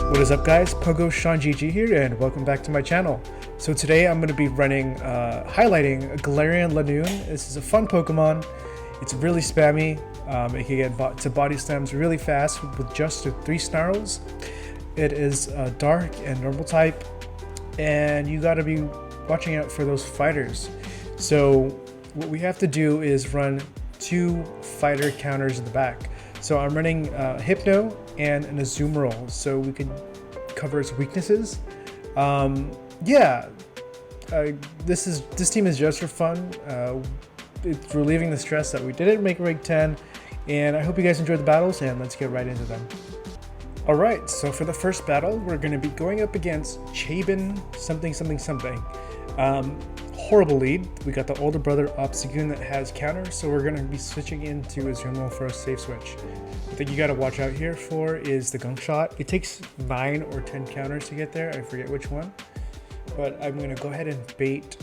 What is up, guys? Pogo Sean GG here, and welcome back to my channel. So today I'm going to be highlighting a Galarian LINOONE. This is a fun Pokemon. It's really spammy. It can get to body slams really fast with just 3 snarls. It is dark and normal type, and you got to be watching out for those fighters. So what we have to do is run 2 fighter counters in the back. So I'm running Hypno and an Azumarill, so we can cover its weaknesses. This team is just for fun. It's relieving the stress that we didn't make rank 10, and I hope you guys enjoyed the battles, and let's get right into them. Alright, so for the first battle, we're going to be going up against Chabin something. Horrible lead. We got the older brother Obstagoon that has counter, so we're going to be switching into Azumarill for a safe switch. The thing you got to watch out here for is the gunk shot. It takes 9 or 10 counters to get there. I forget which one, but I'm going to go ahead and bait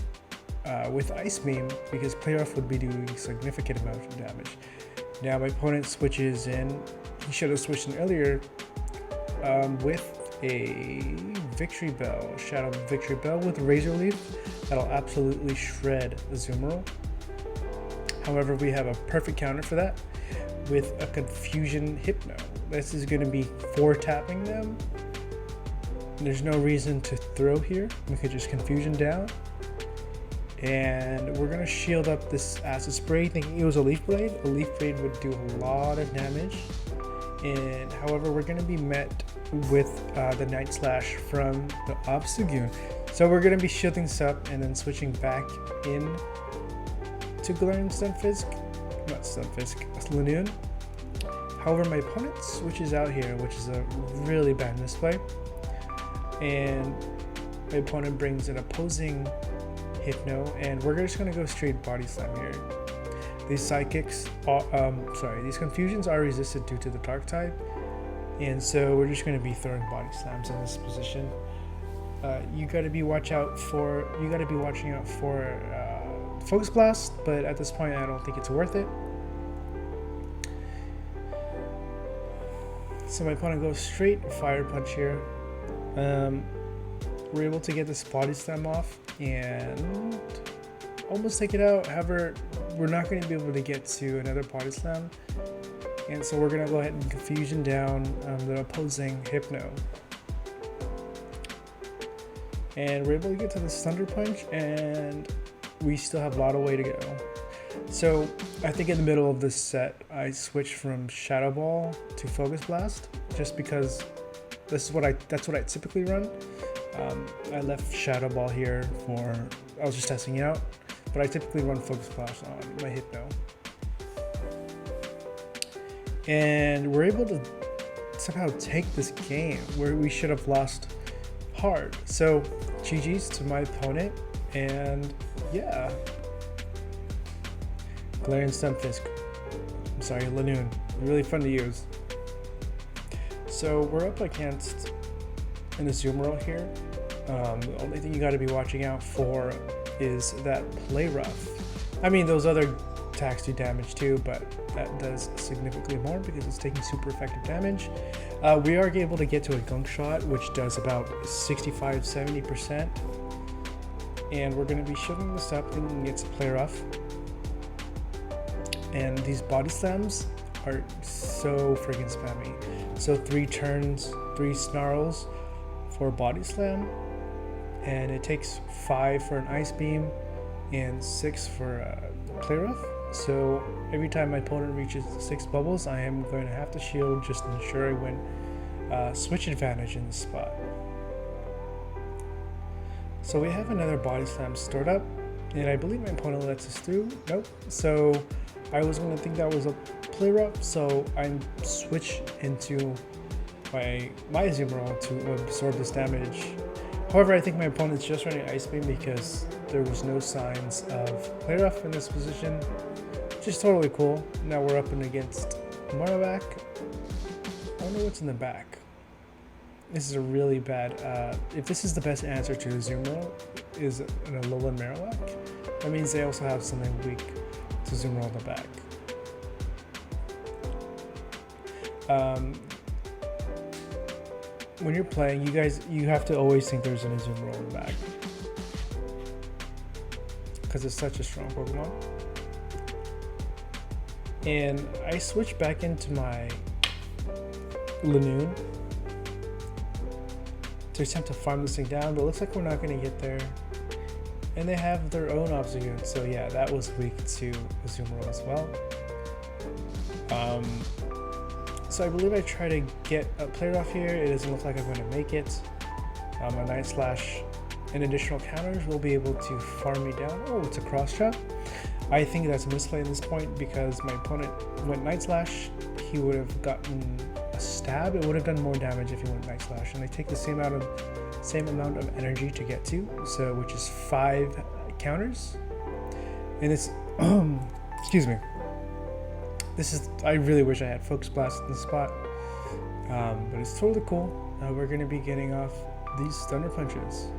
with Ice Beam because Play Rough would be doing a significant amount of damage. Now my opponent switches in. He should have switched in earlier with a Victory Bell, Shadow Victory Bell with Razor Leaf. That'll absolutely shred Azumarill. However, we have a perfect counter for that with a Confusion Hypno. This is going to be 4-tapping them. There's no reason to throw here. We could just Confusion down. And we're going to shield up this Acid Spray thinking it was a Leaf Blade. A Leaf Blade would do a lot of damage. And however, we're going to be met with the Night Slash from the Obstagoon. So we're going to be shielding this up and then switching back in to Galarian LINOONE. However, my opponent switches out here, which is a really bad misplay. And my opponent brings an opposing Hypno, and we're just going to go straight Body Slam here. These these Confusions are resisted due to the Dark type, and so we're just going to be throwing Body Slams in this position. You got to be watching out for Focus Blast, but at this point I don't think it's worth it. So my opponent goes straight Fire Punch here. We're able to get this Body Slam off and almost take it out. However, we're not going to be able to get to another Body Slam, and so we're going to go ahead and Confusion down the opposing Hypno. And we're able to get to the Thunder Punch, and we still have a lot of way to go. So I think in the middle of this set, I switched from Shadow Ball to Focus Blast, just because that's what I typically run. I left Shadow Ball here I was just testing it out, but I typically run Focus Blast on my Hypno. And we're able to somehow take this game where we should have lost hard. So GG's to my opponent, and yeah, Galarian LINOONE, really fun to use. So we're up against an Azumarill here. The only thing you got to be watching out for is that Play Rough. I mean, those other attacks do damage too, but that does significantly more because it's taking super effective damage. We are able to get to a gunk shot, which does about 65-70%, and we're going to be shielding this up thinking it's a Play Rough. And these Body Slams are so freaking spammy. So 3 turns, 3 snarls for Body Slam, and it takes 5 for an Ice Beam and 6 for Play Rough. So every time my opponent reaches 6 bubbles, I am going to have to shield just to ensure I win switch advantage in this spot. So we have another Body Slam stored up, and I believe my opponent lets us through. Nope. So I was going to think that was a Play Rough, so I switch into my Azumarill to absorb this damage. However, I think my opponent's just running Ice Beam because there was no signs of Play Rough in this position, which is totally cool. Now we're up and against Marowak. I wonder what's in the back. This is a really bad, if this is the best answer to Azumarill, is an Alolan Marowak, that means they also have something weak to Azumarill in the back. when you're playing, you have to always think there's an Azumarill in the back, because it's such a strong Pokemon. And I switched back into my LINOONE to attempt to farm this thing down, but it looks like we're not going to get there. And they have their own Obstagoon, so yeah, that was weak to Azumarill as well. So I believe I try to get a player off here. It doesn't look like I'm going to make it. A Night Slash and additional counters will be able to farm me down. Oh, it's a cross chop. I think that's a misplay at this point because my opponent went Night Slash. He would have gotten a stab. It would have done more damage if he went Night Slash, and they take the same amount of energy to get to, so which is 5 counters. And it's excuse me. I really wish I had Focus Blast in the spot, but it's totally cool. We're going to be getting off these Thunder Punches.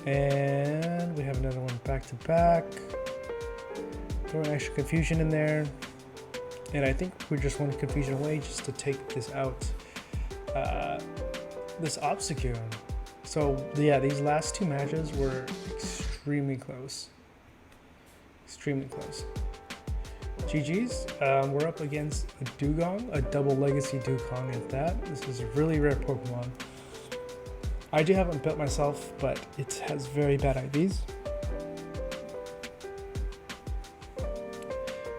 And we have another one back to back. Throw an extra confusion in there. And I think we're just one confusion away just to take this out. This Obstagoon. So yeah, these last 2 matches were extremely close. Extremely close. GG's. We're up against a Dugong, a double legacy Dugong at that. This is a really rare Pokemon. I do haven't built myself, but it has very bad IVs.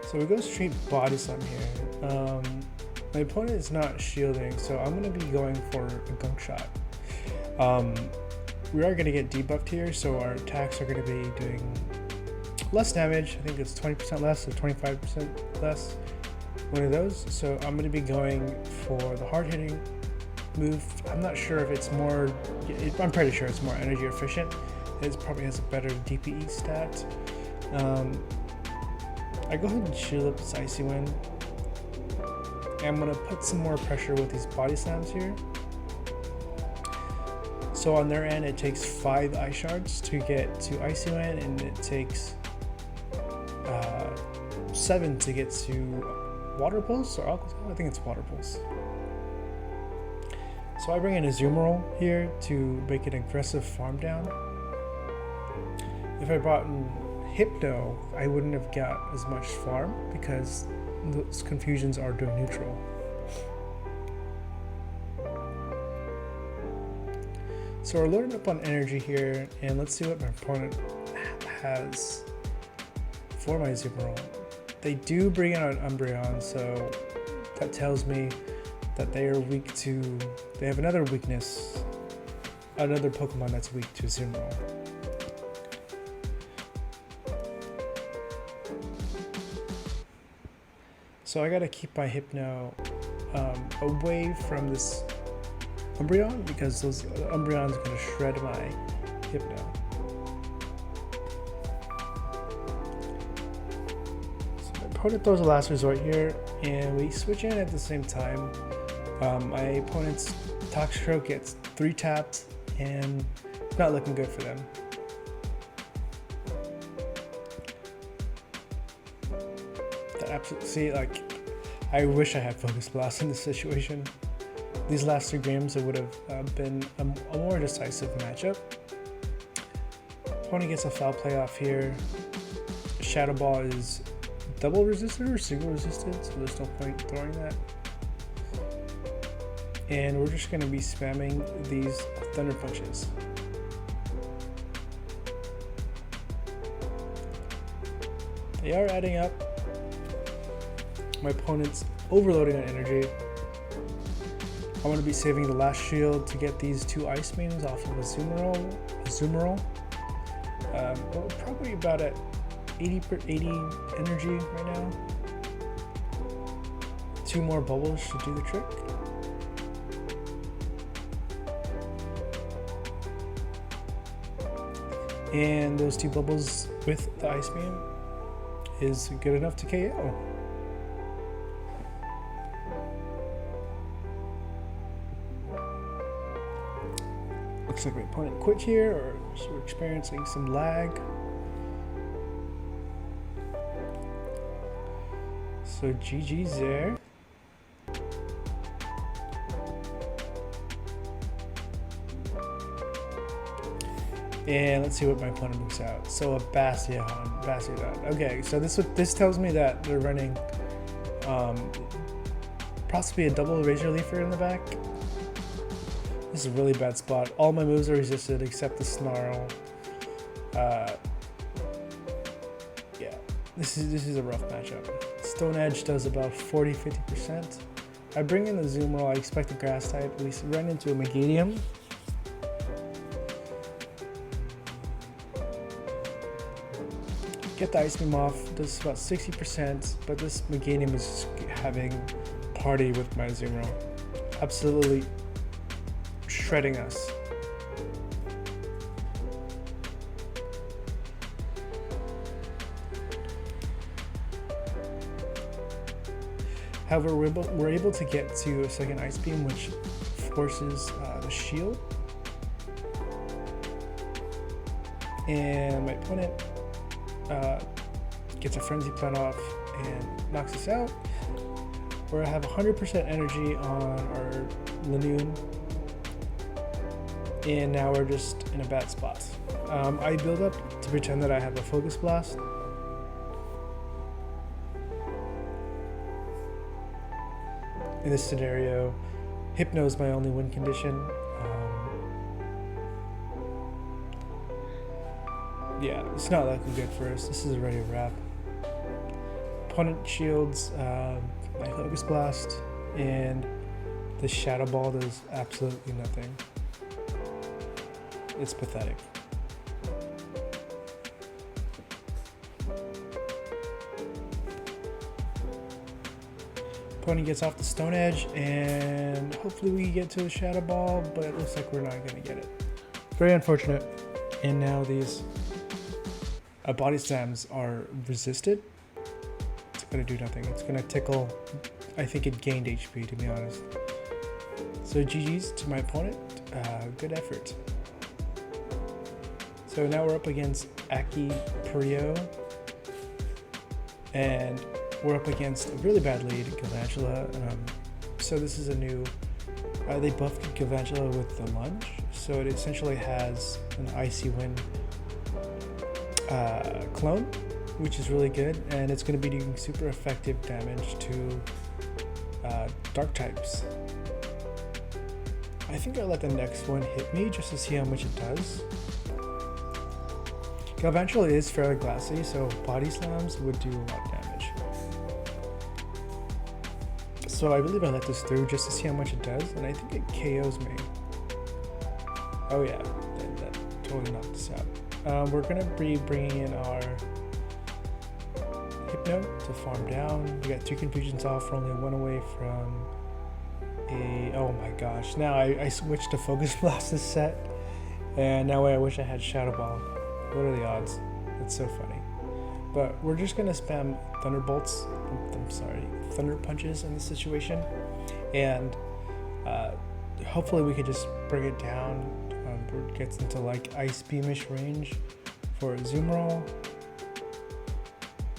So we go straight Body Slam here. My opponent is not shielding, so I'm going to be going for a Gunk Shot. We are going to get debuffed here, so our attacks are going to be doing less damage. I think it's 20% less or 25% less, one of those. So I'm going to be going for the hard-hitting move. I'm not sure if it's more, I'm pretty sure it's more energy efficient. It probably has a better DPE stat. I go ahead and shield up this Icy Wind. I'm going to put some more pressure with these Body Slams here. So on their end, it takes 5 Ice Shards to get to Icy Wind, and it takes 7 to get to Water Pulse or Alcohol. I think it's Water Pulse. So I bring in a Azumarill here to make an aggressive farm down. If I brought in Hypno, I wouldn't have got as much farm because those confusions are doing neutral. So we're loading up on energy here, and let's see what my opponent has for my Azumarill. They do bring out an Umbreon, so that tells me that they are weak to, they have another weakness, another Pokemon that's weak to Azumarill. So I gotta keep my Hypno away from this Umbreon because those Umbreon's gonna shred my Hypno. So my opponent throws a Last Resort here, and we switch in at the same time. My opponent's Toxicroak gets 3 tapped, and it's not looking good for them. See, like, I wish I had Focus Blast in this situation. These last 2 games, it would have been a more decisive matchup. Opponent gets a foul play off here. Shadow Ball is double resisted or single resisted, so there's no point throwing that. And we're just going to be spamming these Thunder Punches. They are adding up. My opponent's overloading on energy. I want to be saving the last shield to get these 2 Ice Beams off of Azumarill. We're probably about at 80 energy right now. 2 more bubbles should do the trick. And those 2 bubbles with the Ice Beam is good enough to KO. Looks like my opponent quit here, or we're experiencing some lag. So GG's there. And let's see what my opponent moves out. So a Bastion. Okay, so this tells me that they're running possibly a double Razor Leafer in the back. This is a really bad spot. All my moves are resisted except the Snarl. Yeah, this is a rough matchup. Stone Edge does about 40-50%. I bring in the Zoom Roll. I expect the Grass type. We run into a Megadium. Get the Ice Beam off, does about 60%, but this Megadium is having party with my Zoom Roll. Absolutely shredding us. However, we're able to get to a second Ice Beam, which forces the shield. And my opponent gets a Frenzy Plant off and knocks us out. Where I have 100% energy on our LINOONE, and now we're just in a bad spot. I build up to pretend that I have a Focus Blast. In this scenario, Hypno is my only win condition. Yeah, it's not looking good for us. This is already a wrap. Opponent shields my Focus Blast, and the Shadow Ball does absolutely nothing. It's pathetic. Opponent gets off the Stone Edge, and hopefully we get to the Shadow Ball, but it looks like we're not going to get it. Very unfortunate. And now these Body Slams are resisted. It's going to do nothing. It's going to tickle. I think it gained HP, to be honest. So GG's to my opponent. Good effort. So now we're up against Aki Purio, and we're up against a really bad lead, Galantula. So this is a new, they buffed Galantula with the Lunge, so it essentially has an Icy Wind clone, which is really good, and it's going to be doing super effective damage to Dark types. I think I'll let the next one hit me just to see how much it does. Galvantula is fairly glassy, so Body Slams would do a lot of damage. So I believe I let this through just to see how much it does, and I think it KOs me. Oh yeah, that totally knocked us out. We're going to be bringing in our Hypno to farm down. We got 2 Confusions off, we're only 1 away from a... Oh my gosh, now I switched to Focus Blast this set, and now I wish I had Shadow Ball. What are the odds? It's so funny. But we're just going to spam Thunderbolts, Thunder Punches in this situation, and hopefully we could just bring it down where it gets into like Ice Beamish range for a Zoom Roll.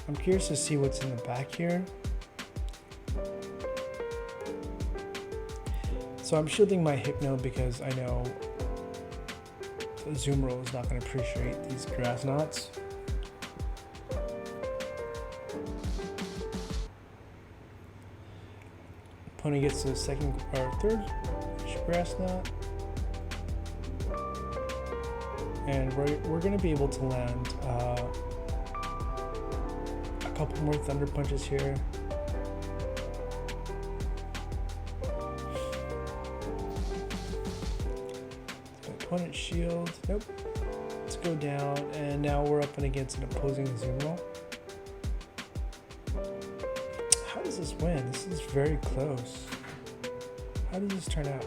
I'm curious to see what's in the back here. So I'm shielding my Hypno because I know the Zoom Roll is not going to appreciate these Grass Knots. Opponent gets the second or third Grass Knot, and we're going to be able to land a couple more Thunder Punches here. Opponent shield, nope. Let's go down, and now we're up and against an opposing Zoom Roll. How does this win? This is very close. How does this turn out?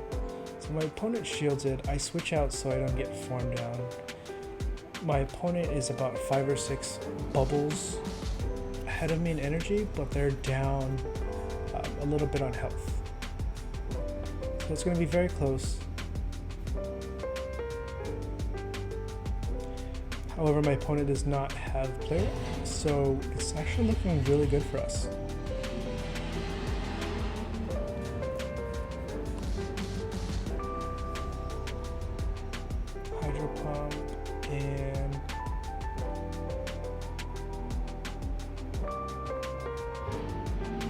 So my opponent shields it. I switch out so I don't get farmed down. My opponent is about 5 or 6 bubbles ahead of me in energy, but they're down a little bit on health. So it's going to be very close. However, my opponent does not have player, so it's actually looking really good for us. Hydro Pump and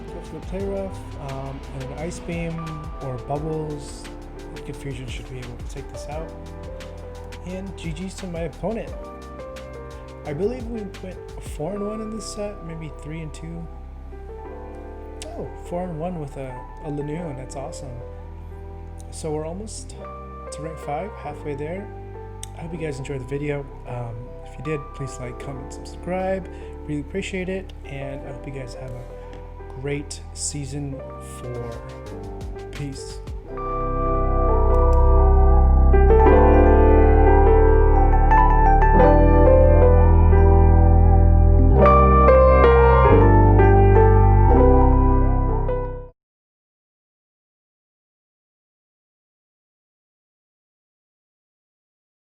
go for the Play Rough, and an Ice Beam or Bubbles. Confusion should be able to take this out. And GG's to my opponent. I believe we went 4-1 in this set, maybe 3-2. Oh, 4-1 with a LINOONE, that's awesome. So we're almost to rank 5, halfway there. I hope you guys enjoyed the video. If you did, please like, comment, subscribe. Really appreciate it. And I hope you guys have a great season 4. Peace.